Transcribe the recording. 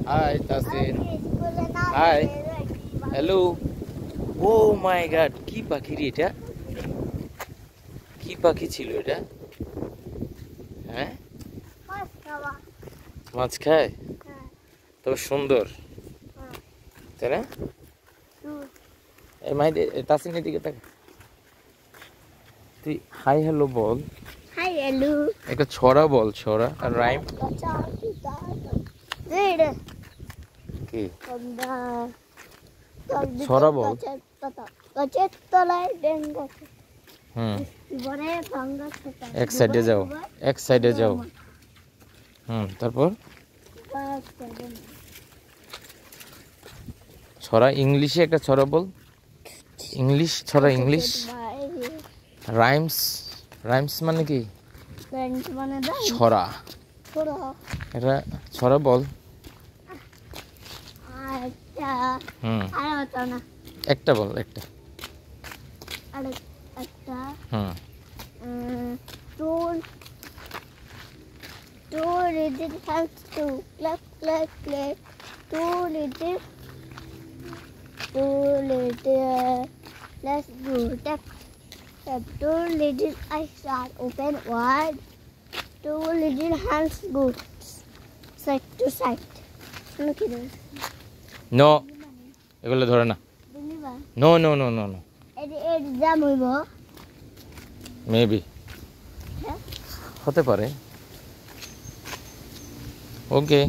Hi, Tasin. Hi. Hello. Oh my God, কি পাখি রে এটা? কি পাখি ছিল এটা? হ্যাঁ? মাছ খায়? তবে সুন্দর, তাই না? এই মাইদে তাসিন এদিকে তাকা। তুই হাই হ্যালো বল। Hi hello. একটা ছড়া বল, ছড়া আর রাইম। কি? ছড়া বল। গাছের তলায় ডেঙ্গা হুম। জীবনে ভাঙ্গা এক সাইডে যাও, এক সাইডে যাও। তারপর ছড়া ইংলিশে একটা ছড়া বল। ইংলিশ ছড়া, ইংলিশ রাইমস। রাইমস মানে কি? ছড়া। এটা ছড়া বল। একটা বল, একটা। Two little hands to clap, clap, clap. Two little, let's do tap, tap. Two little eyes are open wide. Two little hands go side to side. No, এগুলো ধরে না। No no no no no. Exam হইব maybe, হতে পারে। ওকে।